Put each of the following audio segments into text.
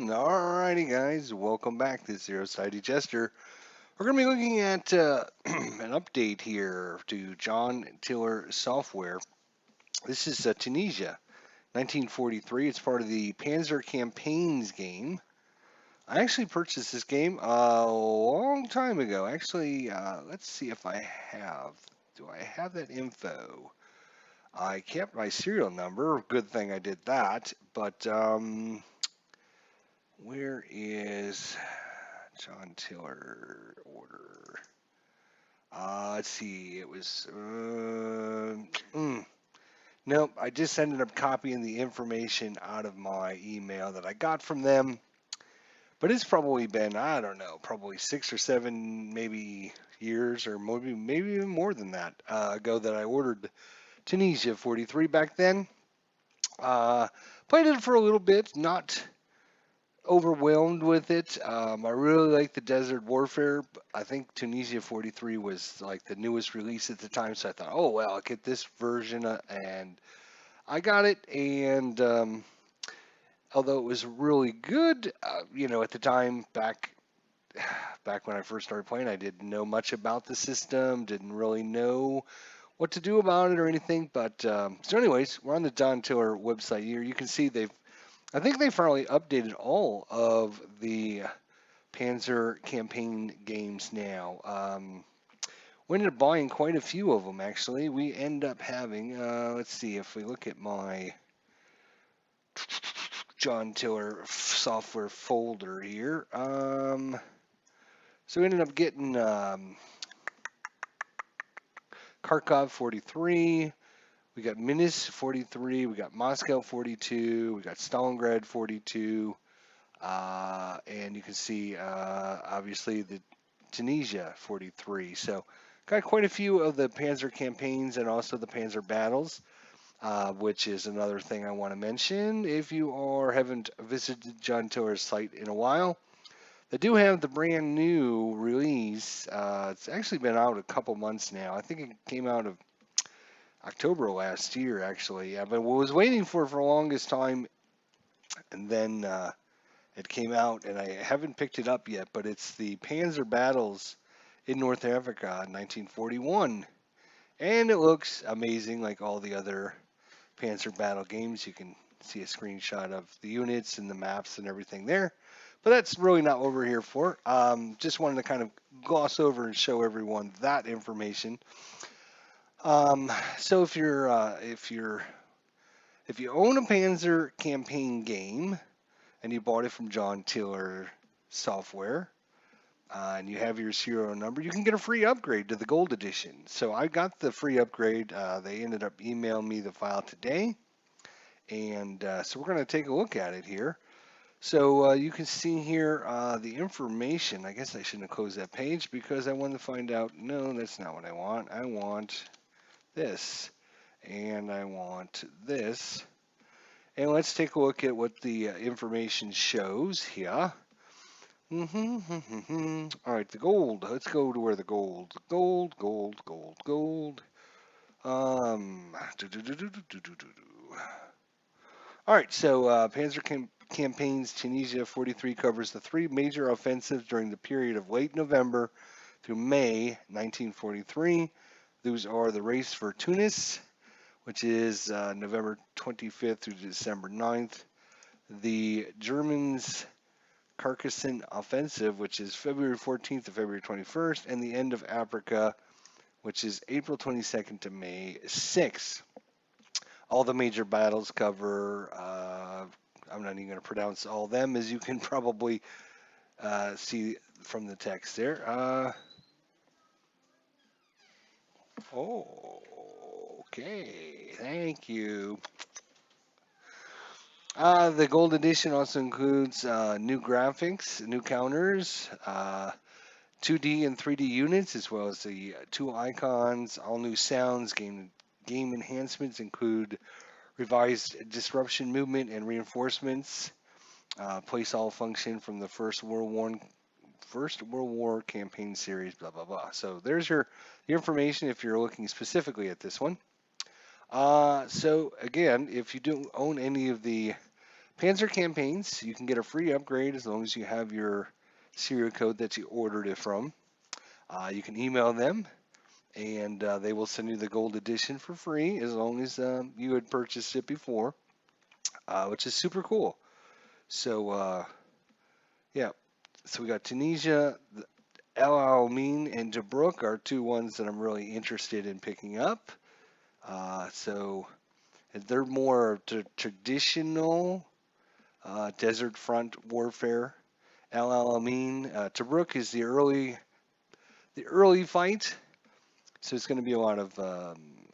Alrighty, guys, welcome back to Zero Sided Jester. We're going to be looking at an update here to John Tiller software. This is Tunisia, 1943. It's part of the Panzer Campaigns game. I actually purchased this game a long time ago. Actually, let's see if I have. Do I have that info? I kept my serial number. Good thing I did that. But where is John Tiller order? Let's see. It was. Nope. I just ended up copying the information out of my email that I got from them. But it's probably been, I don't know, probably 6 or 7 maybe years or maybe even more than that ago that I ordered Tunisia 43 back then. Played it for a little bit, not overwhelmed with it. I really like the Desert Warfare. I think Tunisia 43 was like the newest release at the time, so I thought, oh well, I'll get this version, and I got it. And although it was really good, at the time back when I first started playing, I didn't know much about the system, didn't really know what to do about it or anything. But so, anyways, we're on the John Tiller website here. You can see I think they finally updated all of the Panzer campaign games now. We ended up buying quite a few of them, actually. We end up having, let's see, if we look at my John Tiller software folder here. So we ended up getting Kharkov 43. We got Minsk 43. We got Moscow 42. We got Stalingrad 42. And you can see, obviously, the Tunisia 43. So got quite a few of the Panzer campaigns and also the Panzer battles, which is another thing I want to mention. If you haven't visited John Tiller's site in a while, they do have the brand new release. It's actually been out a couple months now. I think it came out of October last year, actually. Yeah, but what I was waiting for the longest time, and then it came out, and I haven't picked it up yet, but it's the Panzer Battles in North Africa in 1941. And it looks amazing like all the other Panzer Battle games. You can see a screenshot of the units and the maps and everything there. But that's really not what we're here for. Just wanted to kind of gloss over and show everyone that information. So if you own a Panzer campaign game and you bought it from John Tiller software, and you have your serial number, you can get a free upgrade to the gold edition. So I got the free upgrade. They ended up emailing me the file today, and so we're going to take a look at it here. So you can see here the information. I guess I shouldn't have closed that page because I wanted to find out, no, that's not what I want. I want this, and I want this. And let's take a look at what the information shows here. All right, the gold. Let's go to where the gold. Gold, gold, gold, gold. All right, so Panzer Campaigns Tunisia 43 covers the 3 major offensives during the period of late November through May 1943. Those are the race for Tunis, which is November 25th through December 9th. The Germans' Carcassonne Offensive, which is February 14th to February 21st, and the End of Africa, which is April 22nd to May 6th. All the major battles cover, I'm not even going to pronounce all of them, as you can probably see from the text there. Okay, thank you. The gold edition also includes new graphics, new counters, 2D and 3D units, as well as the tool icons. All new sounds, game enhancements include revised disruption movement and reinforcements. Place all function from the First World War campaign series. Blah blah blah. So there's your information if you're looking specifically at this one. So again, if you don't own any of the Panzer campaigns, you can get a free upgrade as long as you have your serial code that you ordered it from. You can email them, and they will send you the gold edition for free as long as you had purchased it before, which is super cool. So yeah, so we got Tunisia, El Alamein, and Tobruk are two ones that I'm really interested in picking up. So they're more traditional desert front warfare. El Alamein, Tobruk is the early fight, so it's going to be a lot of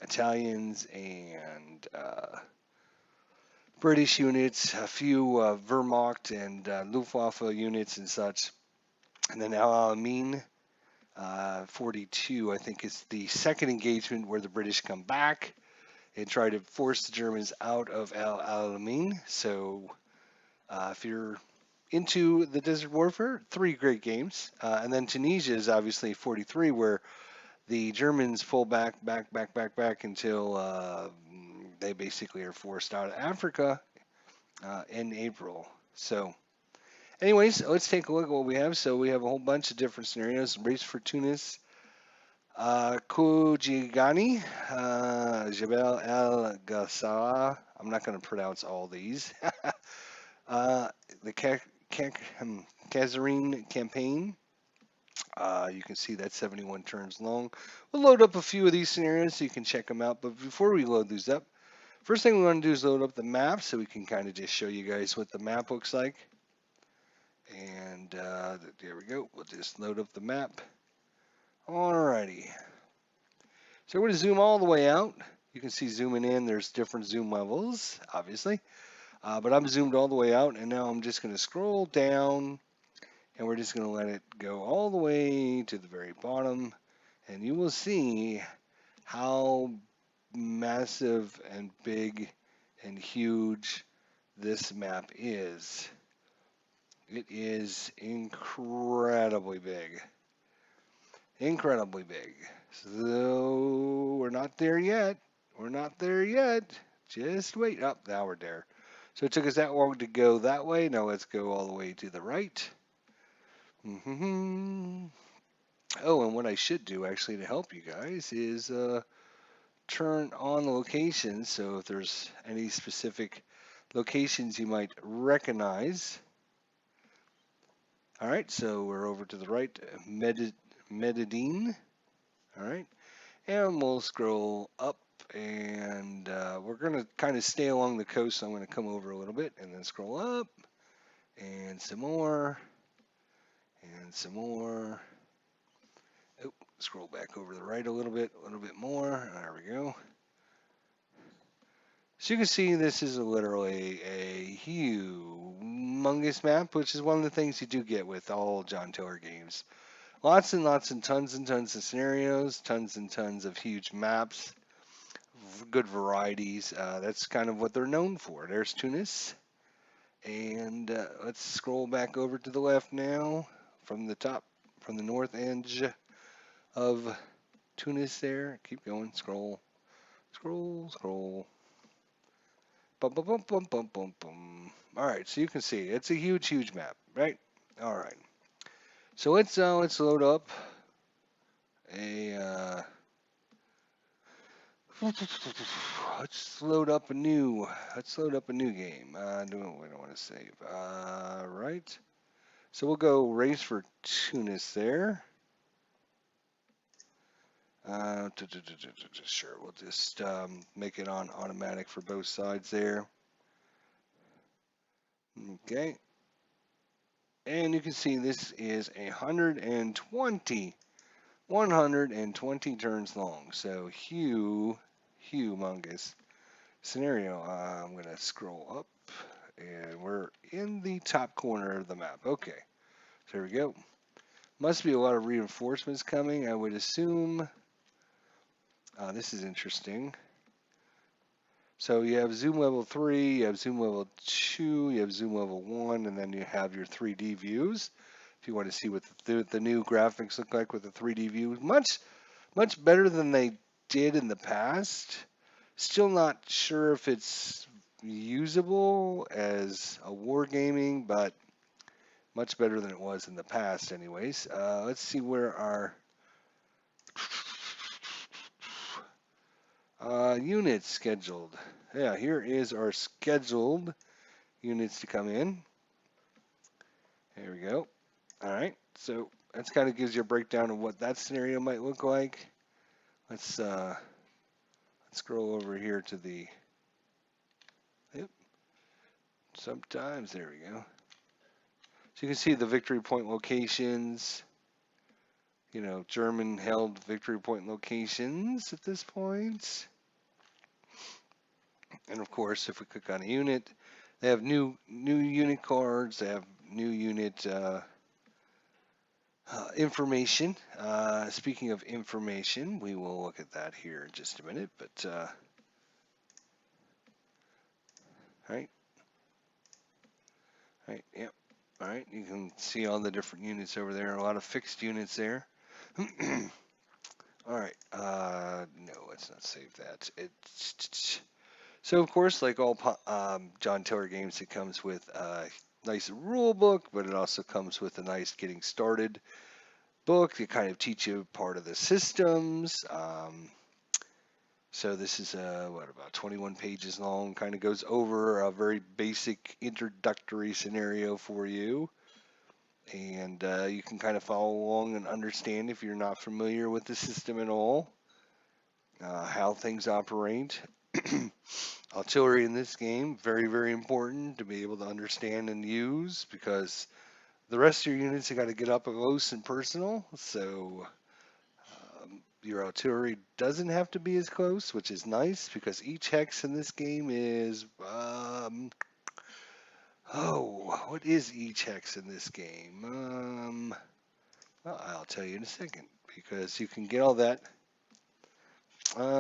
Italians and British units, a few Wehrmacht and Luftwaffe units and such. And then El Alamein, 42, I think, is the second engagement where the British come back and try to force the Germans out of El Alamein. So if you're into the desert warfare, 3 great games. And then Tunisia is obviously 43, where the Germans pull back until they basically are forced out of Africa in April. So, anyways, let's take a look at what we have. So we have a whole bunch of different scenarios. Race for Tunis, Kujigani, Jebel El Gassara. I'm not going to pronounce all these. The Kazarine campaign. You can see that's 71 turns long. We'll load up a few of these scenarios so you can check them out. But before we load these up, first thing we want to do is load up the map so we can kind of just show you guys what the map looks like. And there we go. We'll just load up the map. Alrighty. So we're going to zoom all the way out. You can see zooming in, there's different zoom levels, obviously. But I'm zoomed all the way out, and now I'm just going to scroll down, and we're just going to let it go all the way to the very bottom. And you will see how massive and big and huge this map is. It is incredibly big. Incredibly big. So we're not there yet. We're not there yet. Just wait. Up, now we're there. So it took us that long to go that way. Now let's go all the way to the right. Oh, and what I should do actually to help you guys is turn on the locations. So if there's any specific locations you might recognize. All right, so we're over to the right, Medellin. All right, and we'll scroll up, and we're going to kind of stay along the coast. So I'm going to come over a little bit and then scroll up, and some more, and some more. Oh, scroll back over to the right a little bit more. There we go. So you can see this is literally a humongous map, which is one of the things you do get with all John Tiller games. Lots and lots and tons of scenarios, tons and tons of huge maps, good varieties. That's kind of what they're known for. There's Tunis. And let's scroll back over to the left now from the top, from the north edge of Tunis there. Keep going, scroll, scroll, scroll. Bum, bum, bum, bum, bum, bum, bum. All right, so you can see it's a huge map, right? All right. So let's load up a let's load up a new game. We don't want to save. Right. So we'll go race for Tunis there. Sure, we'll just make it on automatic for both sides there. Okay. And you can see this is 120 turns long. So humongous scenario. I'm going to scroll up, and we're in the top corner of the map. Okay, so there we go. Must be a lot of reinforcements coming, I would assume. This is interesting. So you have zoom level 3, you have zoom level 2, you have zoom level 1, and then you have your 3D views. If you want to see what the new graphics look like with the 3D view, much better than they did in the past. Still not sure if it's usable as a wargaming, but much better than it was in the past anyways. Let's see where our units scheduled. Yeah, here is our scheduled units to come in. There we go. All right, so that kind of gives you a breakdown of what that scenario might look like. Let's scroll over here to the, yep, sometimes, there we go. So you can see the victory point locations, you know, German held victory point locations at this point. And of course, if we click on a unit, they have new unit cards, they have new unit information. Speaking of information, we will look at that here in just a minute, but all right, yep. All right, you can see all the different units over there. A lot of fixed units there. All right, no, let's not save that. So of course, like all John Tiller games, it comes with a nice rule book, but it also comes with a nice getting started book to kind of teach you part of the systems. So this is what, about 21 pages long, kind of goes over a very basic introductory scenario for you. And you can kind of follow along and understand if you're not familiar with the system at all, how things operate. Artillery in this game, very, very important to be able to understand and use, because the rest of your units you got to get up close and personal. So your artillery doesn't have to be as close, which is nice because each hex in this game is what is each hex in this game? Well, I'll tell you in a second, because you can get all that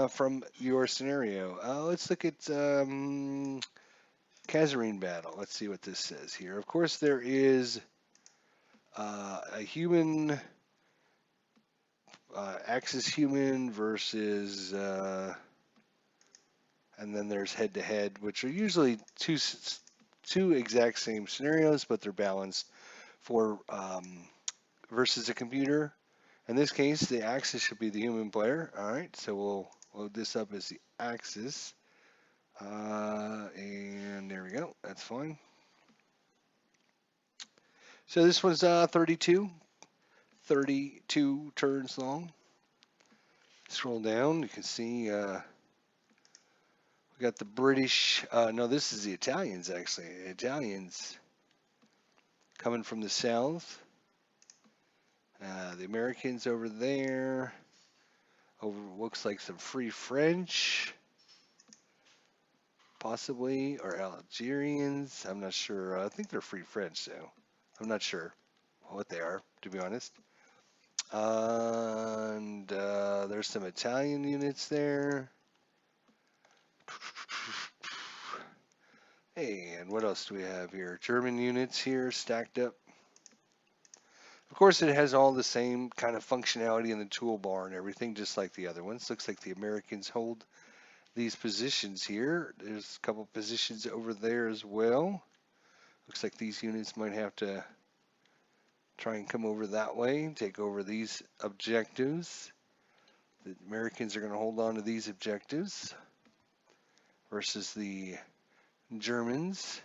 from your scenario. Let's look at Kazarine battle. Let's see what this says here. Of course, there is a human, Axis human versus, and then there's head-to-head, which are usually two exact same scenarios, but they're balanced for versus a computer. In this case, the Axis should be the human player. All right, so we'll load this up as the Axis. And there we go. That's fine. So this was 32 turns long. Scroll down, you can see we got the British. No, this is the Italians actually. The Italians coming from the south. The Americans over there. Over looks like some Free French, possibly, or Algerians. I'm not sure. I think they're Free French, though. I'm not sure what they are, to be honest. And there's some Italian units there. Hey, and what else do we have here? German units here stacked up. Of course, it has all the same kind of functionality in the toolbar and everything, just like the other ones. Looks like the Americans hold these positions here. There's a couple positions over there as well. Looks like these units might have to try and come over that way and take over these objectives. The Americans are going to hold on to these objectives versus the Germans.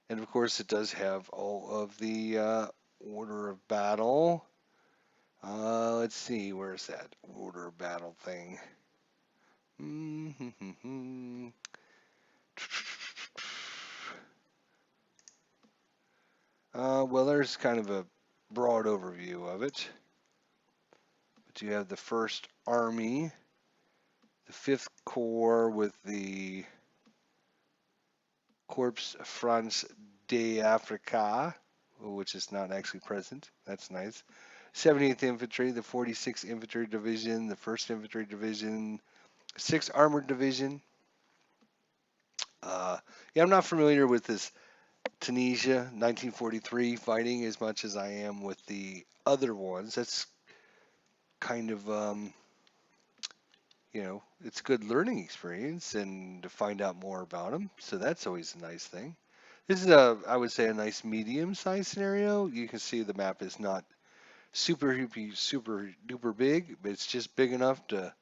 And of course, it does have all of the order of battle. Let's see, where's that order of battle thing? Well, there's kind of a broad overview of it. But you have the 1st Army, the 5th Corps with the Corps France d'Afrique, which is not actually present. That's nice. 78th Infantry, the 46th Infantry Division, the 1st Infantry Division, 6th Armored Division. Yeah, I'm not familiar with this Tunisia 1943 fighting as much as I am with the other ones. That's kind of, it's a good learning experience and to find out more about them. So that's always a nice thing. This is I would say, a nice medium-sized scenario. You can see the map is not super duper big, but it's just big enough to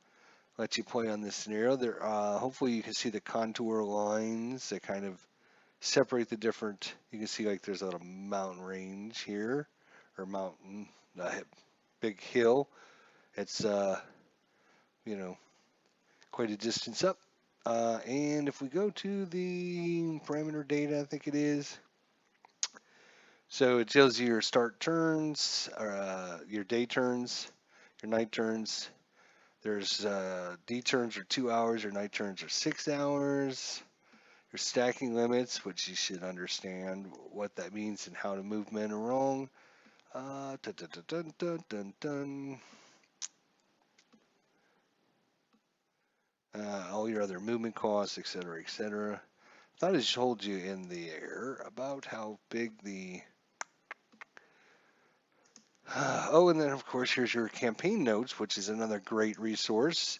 let you play on this scenario. There, hopefully you can see the contour lines that kind of separate the different. You can see like there's a little mountain range here, or mountain, big hill. It's you know, quite a distance up. And if we go to the parameter data, I think it is. So it tells you your start turns, your day turns, your night turns. There's D turns are 2 hours, your night turns are 6 hours. Your stacking limits, which you should understand what that means and how to move men along. Dun, dun, dun, dun, dun, dun. All your other movement costs, etc., etc. Thought I told you in the air about how big the. Oh, and then of course here's your campaign notes, which is another great resource.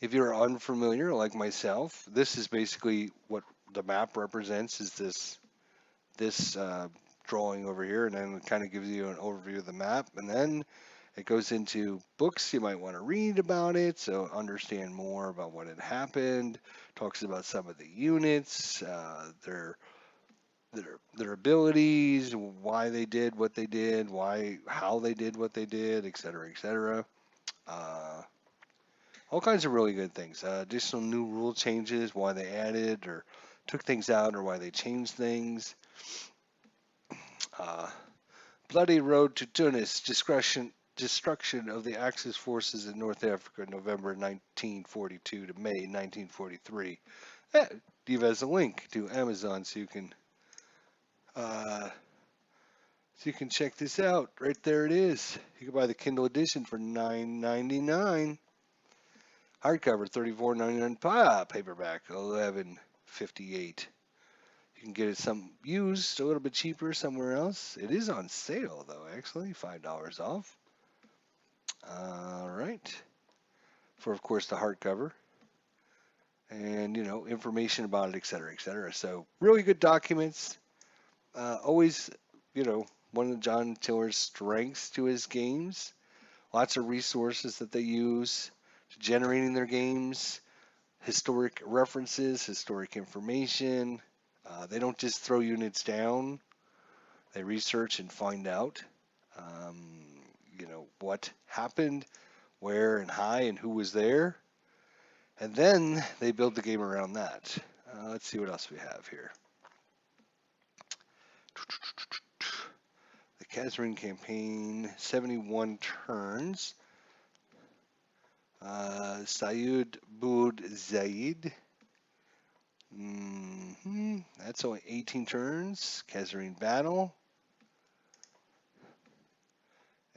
If you're unfamiliar like myself, this is basically what the map represents. Is this drawing over here, and then it kind of gives you an overview of the map, and then it goes into books you might want to read about it, so understand more about what had happened. Talks about some of the units, their abilities, why they did what they did, how they did what they did, etc., etc. All kinds of really good things. Additional new rule changes, why they added or took things out, or why they changed things. Bloody Road to Tunis, destruction of the Axis forces in North Africa, November 1942 to May 1943. Leave as a link to Amazon uh, so you can check this out. Right there it is. You can buy the Kindle edition for $9.99. Hardcover $34.99. Paperback $11.58. You can get it some used, a little bit cheaper somewhere else. It is on sale though, actually, $5 off. All right. For of course the hardcover, and information about it, etc., etc. So really good documents. Always, one of John Tiller's strengths to his games. Lots of resources that they use to generating their games, historic references, historic information. They don't just throw units down. They research and find out, what happened, where and how, and who was there. And then they build the game around that. Let's see what else we have here. The Kazrin campaign, 71 turns. Sayud Bud Zaid. That's only 18 turns. Kazrin battle.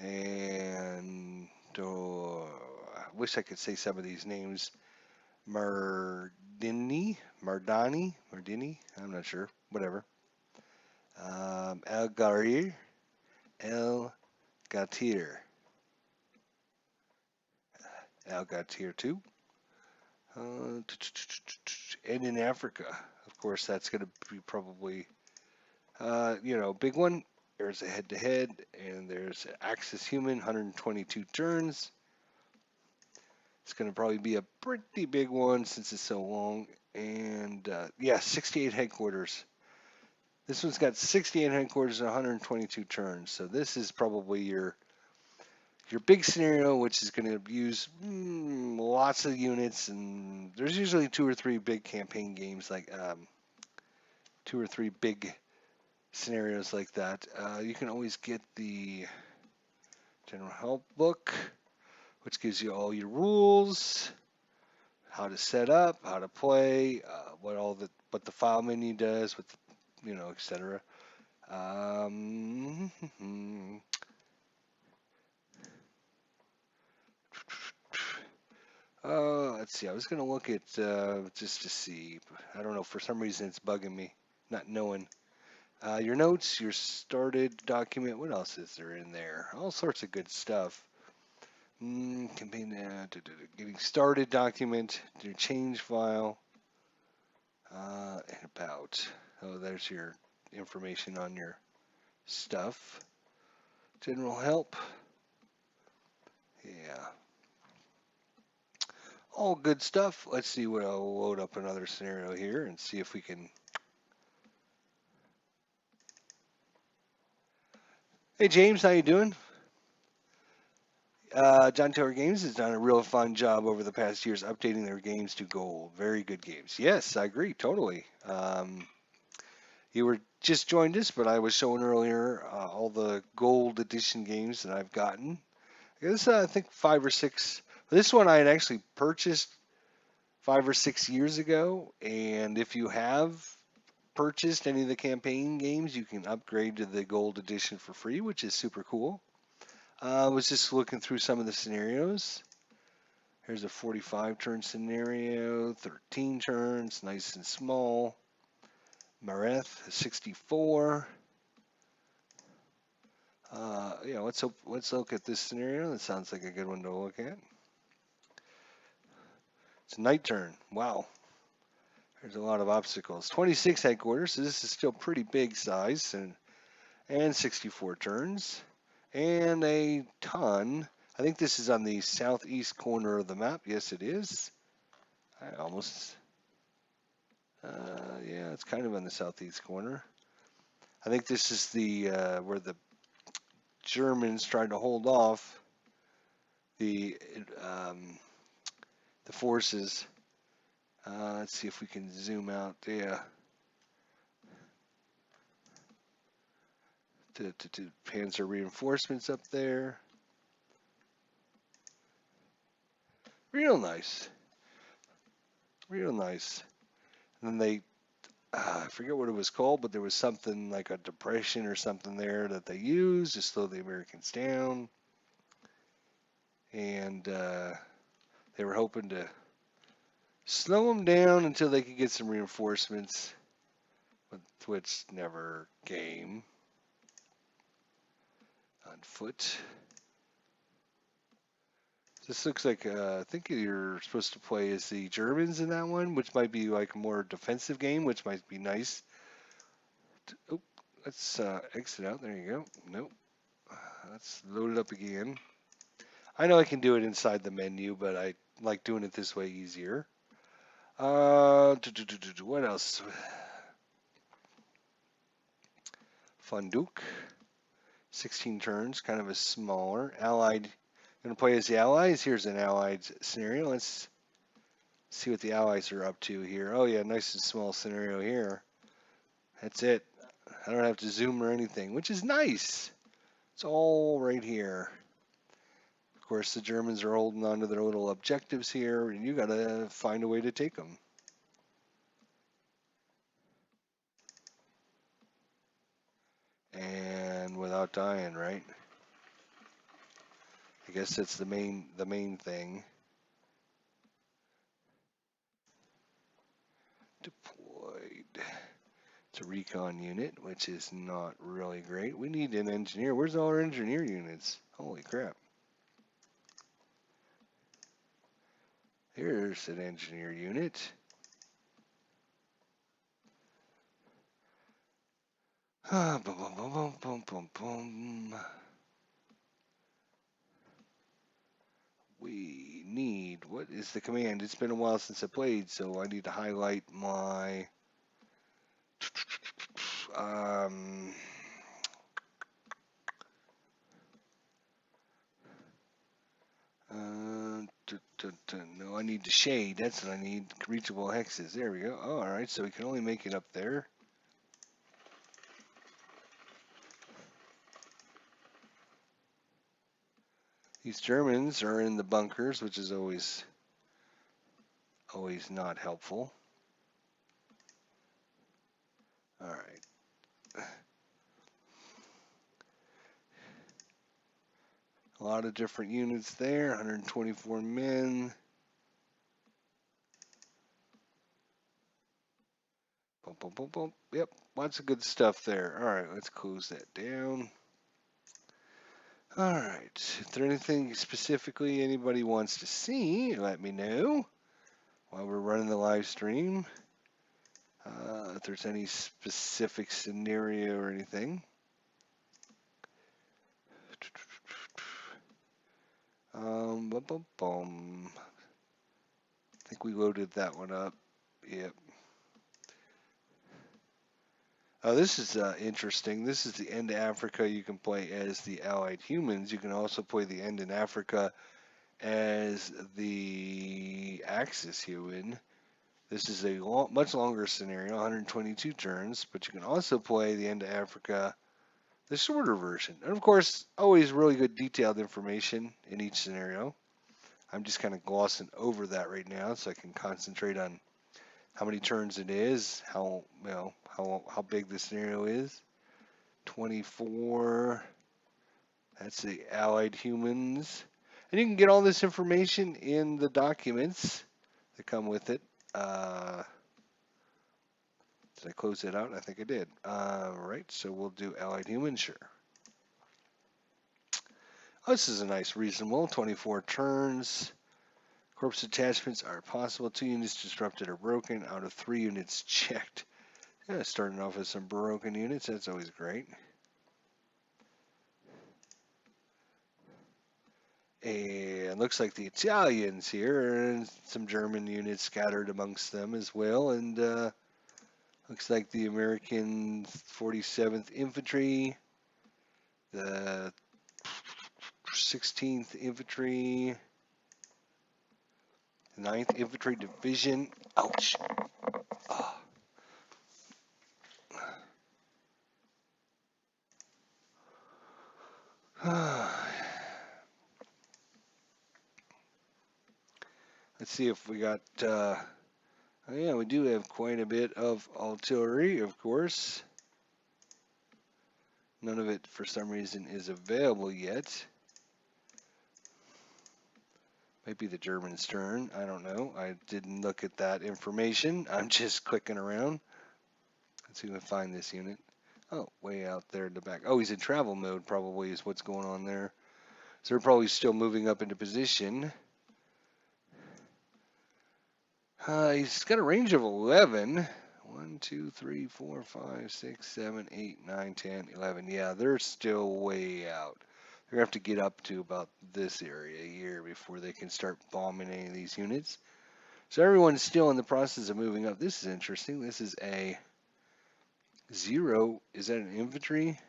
And I wish I could say some of these names. Mardini, I'm not sure, whatever. El Gatir, El Gatir 2. And in Africa, of course, that's going to be probably, big one. There's a head-to-head, and there's Axis Human, 122 turns. It's going to probably be a pretty big one since it's so long. And 68 headquarters. This one's got 68 headquarters and 122 turns. So this is probably your big scenario, which is going to use lots of units. And there's usually 2 or 3 big campaign games, like 2 or 3 big scenarios like that. You can always get the General Help book, which gives you all your rules, how to set up, how to play, what the file menu does, etc. Um, let's see. I was gonna look at just to see. I don't know. For some reason, it's bugging me, not knowing. Your notes, your started document. What else is there in there? All sorts of good stuff. Campaign, getting started document, your change file, and about. Oh, there's your information on your stuff. General help. Yeah. All good stuff. Let's see what I'll load up another scenario here and see if we can. Hey James, how you doing? John Taylor Games has done a real fun job over the past years updating their games to gold. Very good games. Yes, I agree totally. You were just joined us, but I was showing earlier all the gold edition games that I've gotten. This I think 5 or 6. This one I had actually purchased 5 or 6 years ago, and if you have purchased any of the campaign games, you can upgrade to the gold edition for free, which is super cool. I was just looking through some of the scenarios. Here's a 45 turn scenario, 13 turns, nice and small. Mareth, 64. Yeah, let's look at this scenario. That sounds like a good one to look at. It's a night turn. Wow. There's a lot of obstacles. 26 headquarters, so this is still pretty big size, and 64 turns. And a ton. I think this is on the southeast corner of the map. Yes, it is. I almost, yeah, it's kind of on the southeast corner. I think this is the where the Germans tried to hold off the forces. Let's see if we can zoom out. Yeah, to Panzer reinforcements up there. Real nice. Real nice. And then they, I forget what it was called, but there was something like a depression or something there that they used to slow the Americans down. And they were hoping to slow them down until they could get some reinforcements, which never came. On foot. This looks like, I think you're supposed to play as the Germans in that one, which might be like a more defensive game, which might be nice. Oh, let's exit out. There you go. Nope. Let's load it up again. I know I can do it inside the menu, but I like doing it this way easier. What else? Funduk. 16 turns, kind of a smaller. Allied. Going to play as the Allies. Here's an Allied scenario. Let's see what the Allies are up to here. Oh yeah, nice and small scenario here. That's it. I don't have to zoom or anything, which is nice. It's all right here. Of course, the Germans are holding on to their little objectives here, and you got to find a way to take them. And without dying, right? I guess that's the main thing. Deployed. It's a recon unit, which is not really great. We need an engineer. Where's all our engineer units? Holy crap. Here's an engineer unit. Boom, boom, boom, boom, boom, boom. We need, what is the command? It's been a while since I played, so I need to highlight my no, I need to shade. That's what I need. Reachable hexes. There we go. Oh, all right, so we can only make it up there. These Germans are in the bunkers, which is always not helpful. All right. A lot of different units there, 124 men. Boom, boom, boom, boom. Yep, lots of good stuff there. All right, let's close that down. All right, if there's anything specifically anybody wants to see, let me know while we're running the live stream. If there's any specific scenario or anything. Boom, boom, boom. I think we loaded that one up. Yep. Oh, this is interesting. This is the end of Africa. You can play as the Allied humans. You can also play the end in Africa as the Axis human. This is a much longer scenario, 122 turns, but you can also play the end of Africa, the shorter version. And of course, always really good detailed information in each scenario. I'm just kind of glossing over that right now so I can concentrate on how many turns it is, how big the scenario is. 24. That's the Allied humans. And you can get all this information in the documents that come with it. Did I close it out? I think I did. Right, so we'll do Allied humans, sure. Oh, this is a nice reasonable, 24 turns. Corpse attachments are possible. 2 units disrupted or broken out of 3 units checked. Yeah, starting off with some broken units, that's always great. And looks like the Italians here, and some German units scattered amongst them as well. And looks like the American 47th Infantry, the 16th Infantry, the 9th Infantry Division. Ouch. Oh. Let's see if we got, oh yeah, we do have quite a bit of artillery, of course. None of it, for some reason, is available yet. Might be the Germans' turn. I don't know. I didn't look at that information. I'm just clicking around. Let's see if I find this unit. Oh, way out there in the back. Oh, he's in travel mode, probably, is what's going on there. So they're probably still moving up into position. He's got a range of 11. 1, 2, 3, 4, 5, 6, 7, 8, 9, 10, 11. Yeah, they're still way out. They're going to have to get up to about this area here before they can start bombing any of these units. So everyone's still in the process of moving up. This is interesting. This is a 0. Is that an infantry?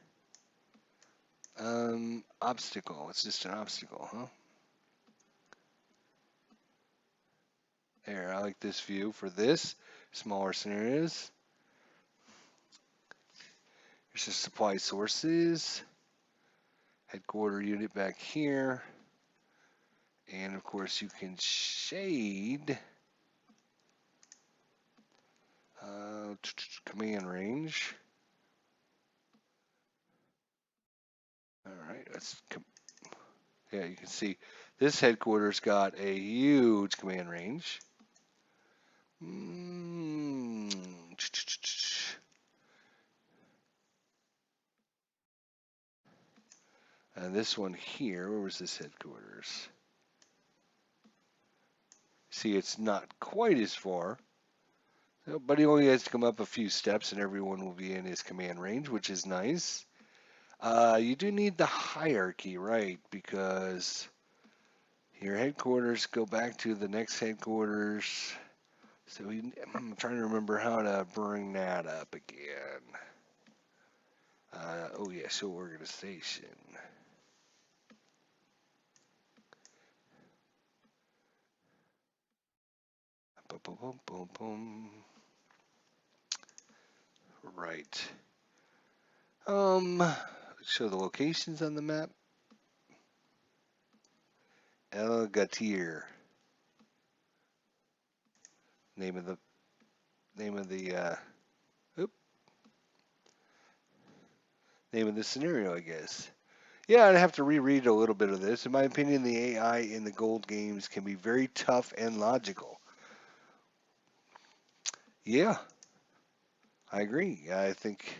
Obstacle. It's just an obstacle, huh? There, I like this view for this. Smaller scenarios. Here's the supply sources. Headquarter unit back here. And of course you can shade command range. All right, yeah, you can see this headquarters got a huge command range. And this one here, where was this headquarters? See, it's not quite as far, but he only has to come up a few steps and everyone will be in his command range, which is nice. You do need the hierarchy, right? Because your headquarters go back to the next headquarters. So I'm trying to remember how to bring that up again. Oh yeah, show organization. Boom, boom, boom, boom, boom. Right. Show the locations on the map. El Gatir. Name of the name of the scenario, I guess. Yeah, I'd have to reread a little bit of this. In my opinion, the AI in the gold games can be very tough and logical. Yeah, I agree. I think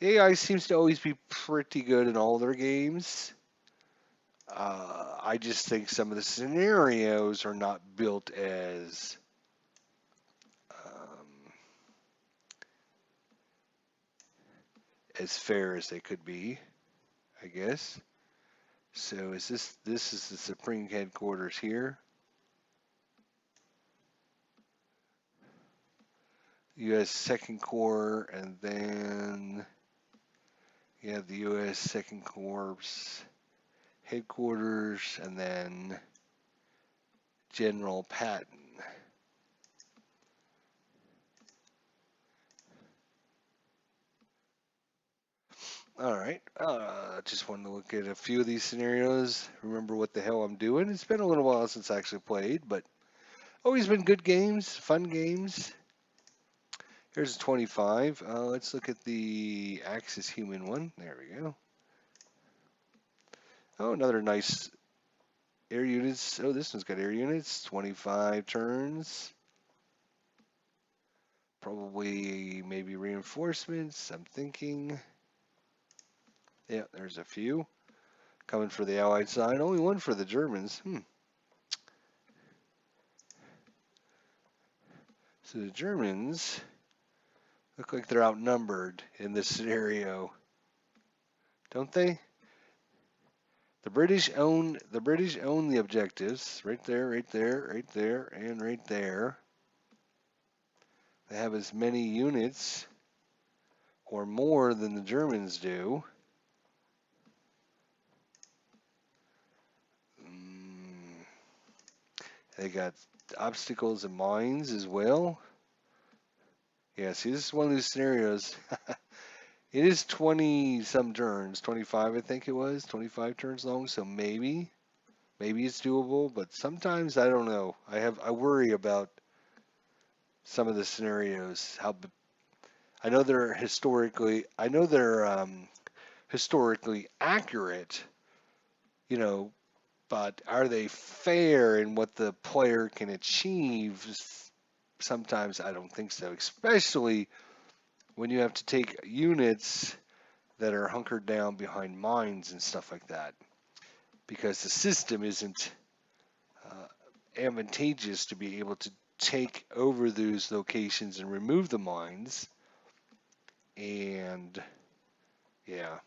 AI seems to always be pretty good in all their games. I just think some of the scenarios are not built um, as fair as they could be, I guess. So this is the Supreme headquarters here. U.S. Second Corps, and then you have the U.S. Second Corps headquarters, and then General Patton. All right. Just wanted to look at a few of these scenarios. Remember what the hell I'm doing. It's been a little while since I actually played, but always been good games, fun games. Here's a 25. Let's look at the Axis Human one. There we go. Oh, another nice air units. Oh, this one's got air units. 25 turns. Probably maybe reinforcements. I'm thinking. Yeah, there's a few coming for the Allied side. Only one for the Germans. So the Germans look like they're outnumbered in this scenario, don't they? The British own the objectives. Right there, right there, right there, and right there. They have as many units or more than the Germans do. Mm, they got obstacles and mines as well. Yeah, see, this is one of these scenarios. It is 20 some turns, 25 I think it was, 25 turns long, so maybe it's doable, but sometimes I don't know. I worry about some of the scenarios. I know they're historically accurate, you know, but are they fair in what the player can achieve? Sometimes I don't think so, especially when you have to take units that are hunkered down behind mines and stuff like that, because the system isn't advantageous to be able to take over those locations and remove the mines. And yeah,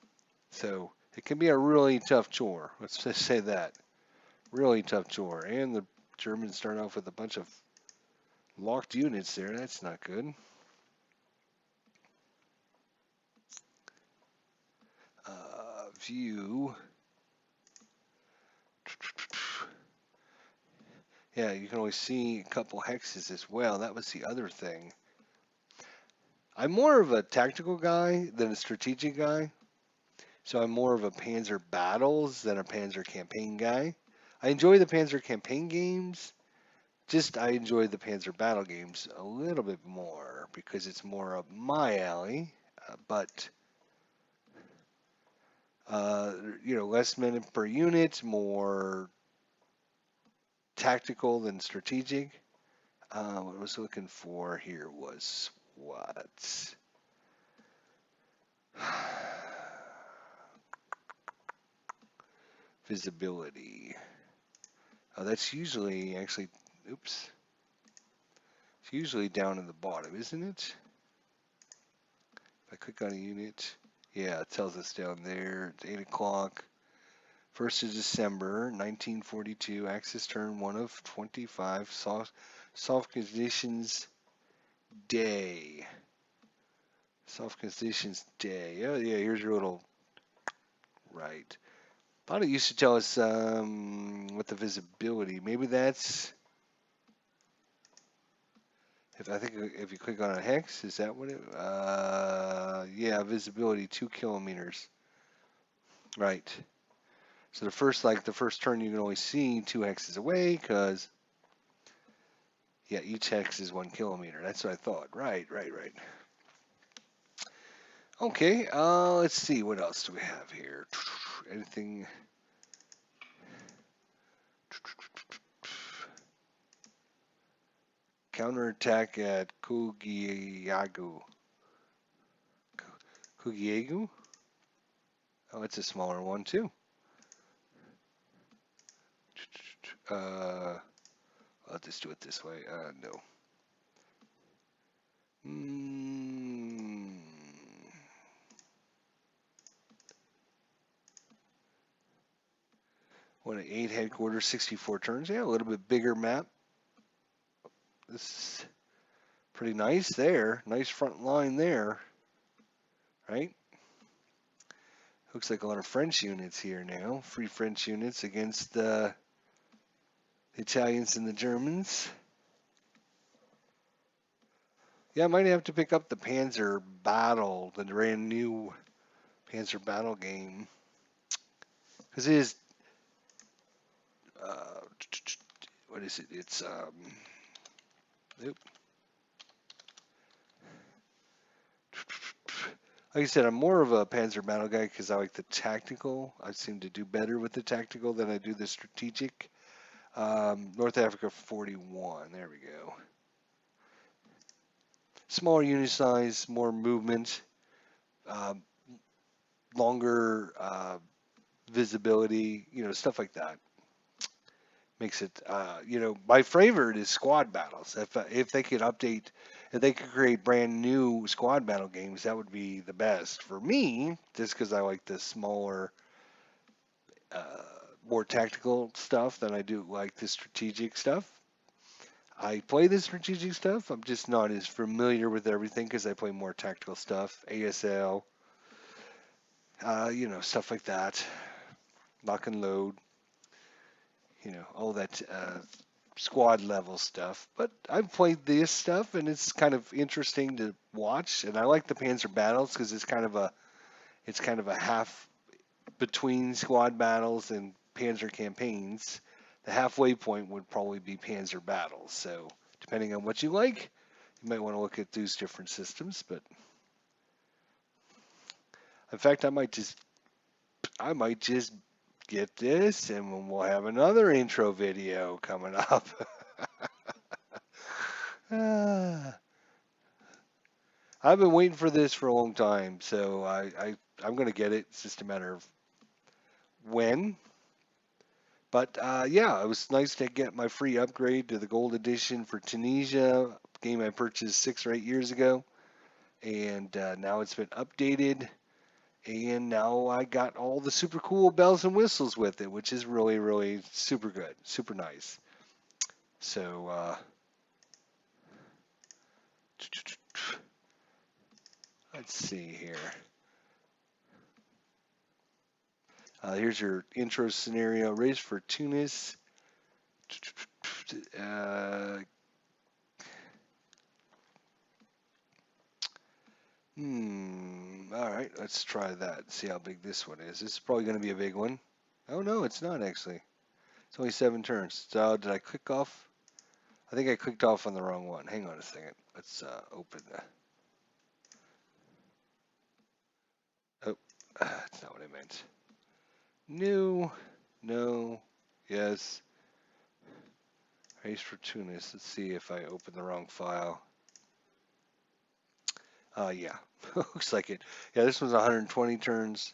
so it can be a really tough chore. Let's just say that. Really tough chore. And the Germans start off with a bunch of locked units there. That's not good. View. Yeah, you can always see a couple hexes as well. That was the other thing. I'm more of a tactical guy than a strategic guy. So I'm more of a Panzer battles than a Panzer campaign guy. I enjoy the Panzer campaign games. Just I enjoy the Panzer battle games a little bit more because it's more up my alley. But uh, less men per unit, more tactical than strategic. What I was looking for here was what? Visibility. That's usually actually, oops, it's usually down in the bottom, isn't it? If I click on a unit, yeah, it tells us down there. It's 8 o'clock. 1st of December, 1942. Axis turn 1 of 25. Soft conditions day. Soft conditions day. Oh, yeah, here's your little, right. Thought it used to tell us what the visibility. Maybe that's, if you click on a hex, is that what it, yeah, visibility 2 kilometers. Right. So the first turn you can only see 2 hexes away because, yeah, each hex is 1 kilometer. That's what I thought. Right, right, right. Okay, let's see. What else do we have here? anything? Counterattack at Kugiagu. Kugiagu? Oh, it's a smaller one too. I'll just do it this way. No. What an 8 headquarters, 64 turns. Yeah, a little bit bigger map. This is pretty nice there. Nice front line there. Right? Looks like a lot of French units here now. Free French units against the Italians and the Germans. Yeah, I might have to pick up the Panzer Battle, the brand new Panzer Battle game. Because it is, what is it? It's, like I said, I'm more of a Panzer Battle guy because I like the tactical. I seem to do better with the tactical than I do the strategic. North Africa 41, there we go. Smaller unit size, more movement, longer visibility, stuff like that. Makes it, my favorite is squad battles. If they could update, if they could create brand new squad battle games, that would be the best for me. Just because I like the smaller, more tactical stuff than I do like the strategic stuff. I play the strategic stuff. I'm just not as familiar with everything because I play more tactical stuff, ASL, stuff like that, lock and load, all that squad level stuff. But I've played this stuff and it's kind of interesting to watch. And I like the Panzer battles because it's kind of a half between squad battles and Panzer campaigns. The halfway point would probably be Panzer battles. So depending on what you like, you might want to look at those different systems. But in fact, I might just get this and we'll have another intro video coming up. I've been waiting for this for a long time, so I'm going to get it. It's just a matter of when. But yeah, it was nice to get my free upgrade to the gold edition for Tunisia, game I purchased 6 or 8 years ago. And now it's been updated. And now I got all the super cool bells and whistles with it, which is really, really super good, super nice. So, let's see here. Here's your intro scenario. Race for Tunis. All right, let's try that. See how big this one is. This is probably going to be a big one. Oh, no, it's not actually. It's only 7 turns. So did I click off? I think I clicked off on the wrong one. Hang on a second. Let's open the... Oh, that's not what I meant. New, no, yes. Race for Tunis. Let's see if I open the wrong file. Yeah, looks like it. Yeah, this one's 120 turns.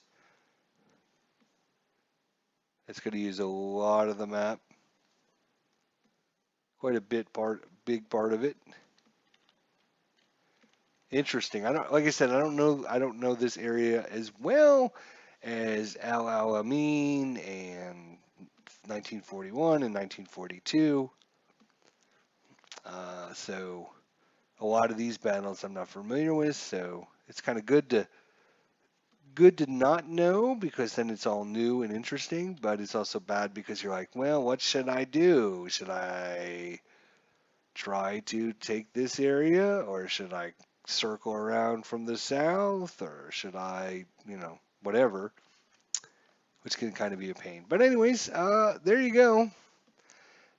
It's going to use a lot of the map. Quite a big part of it. Interesting. Like I said, I don't know this area as well as Al Alamein and 1941 and 1942. So a lot of these battles I'm not familiar with, so it's kind of good to not know because then it's all new and interesting, but it's also bad because you're like, well, what should I do? Should I try to take this area, or should I circle around from the south, or should I, whatever, which can kind of be a pain. But anyways, there you go.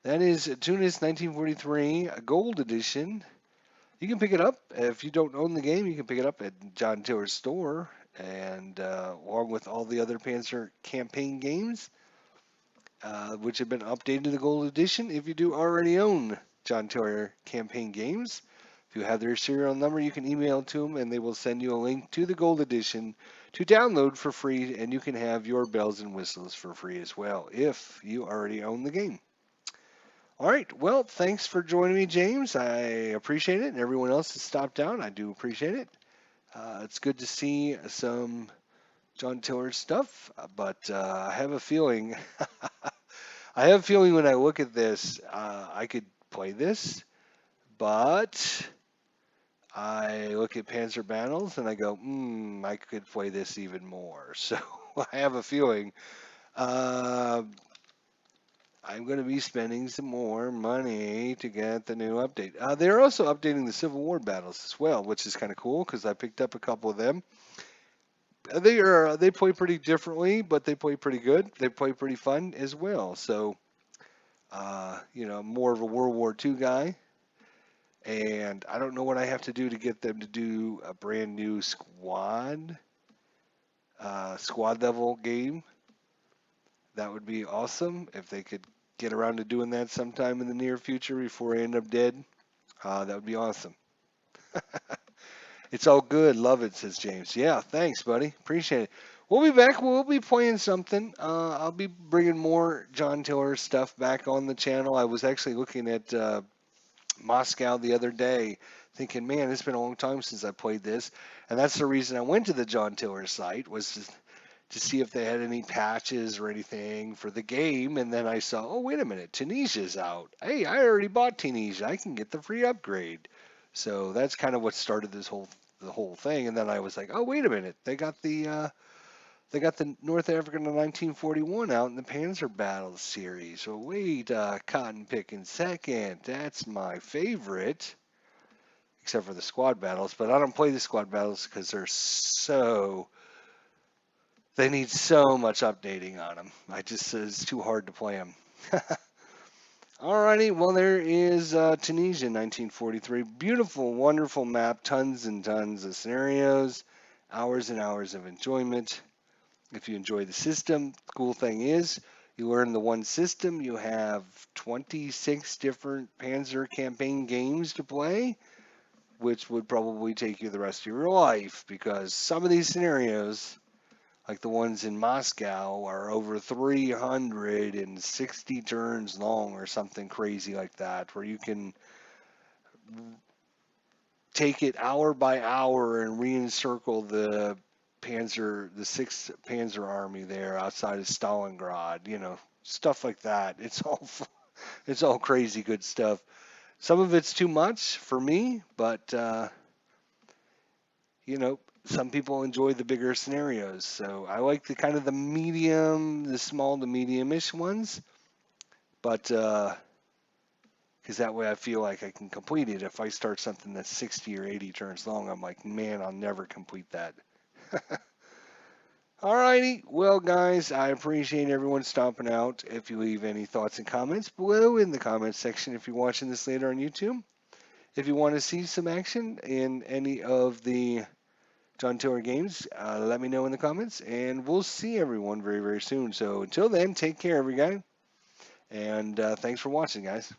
That is Tunis 1943, a gold edition. You can pick it up if you don't own the game. You can pick it up at John Tiller's store and along with all the other Panzer campaign games, which have been updated to the Gold Edition. If you do already own John Tiller campaign games, if you have their serial number, you can email to them, and they will send you a link to the Gold Edition to download for free, and you can have your bells and whistles for free as well if you already own the game. All right, well, thanks for joining me, James. I appreciate it, and everyone else that stopped down, I do appreciate it. It's good to see some John Tiller stuff, but I have a feeling, I have a feeling when I look at this, I could play this, but I look at Panzer Battles and I go, I could play this even more. So I have a feeling uh, I'm going to be spending some more money to get the new update. They're also updating the Civil War battles as well, which is kind of cool because I picked up a couple of them. They play pretty differently, but they play pretty good. They play pretty fun as well. So more of a World War II guy. And I don't know what I have to do to get them to do a brand new squad level game. That would be awesome if they could get around to doing that sometime in the near future before I end up dead. That would be awesome. It's all good. Love it, says James. Yeah, thanks, buddy. Appreciate it. We'll be back. We'll be playing something. I'll be bringing more John Tiller stuff back on the channel. I was actually looking at Moscow the other day, thinking, man, it's been a long time since I played this. And that's the reason I went to the John Tiller site, was to see if they had any patches or anything for the game. And then I saw, oh, wait a minute, Tunisia's out. Hey, I already bought Tunisia. I can get the free upgrade. So that's kind of what started the whole thing. And then I was like, oh, wait a minute, they got the North African in 1941 out in the Panzer Battles series. So wait, cotton picking second. That's my favorite, except for the squad battles. But I don't play the squad battles because they need so much updating on them. It's too hard to play them. Alrighty, well, there is Tunisia 1943. Beautiful, wonderful map. Tons and tons of scenarios. Hours and hours of enjoyment. If you enjoy the system, the cool thing is you learn the one system. You have 26 different Panzer campaign games to play, which would probably take you the rest of your life, because some of these scenarios, like the ones in Moscow, are over 360 turns long or something crazy like that, where you can take it hour by hour and re-encircle the 6th Panzer Army there outside of Stalingrad, stuff like that. It's all crazy good stuff. Some of it's too much for me, but some people enjoy the bigger scenarios. So I like the kind of the small to medium-ish ones, but because that way I feel like I can complete it. If I start something that's 60 or 80 turns long, I'm like, man, I'll never complete that. Alrighty, well guys, I appreciate everyone stopping out. If you leave any thoughts and comments below in the comments section if you're watching this later on YouTube. If you want to see some action in any of the John Tiller games, let me know in the comments, and we'll see everyone very, very soon. So until then, take care, every guy, and thanks for watching, guys.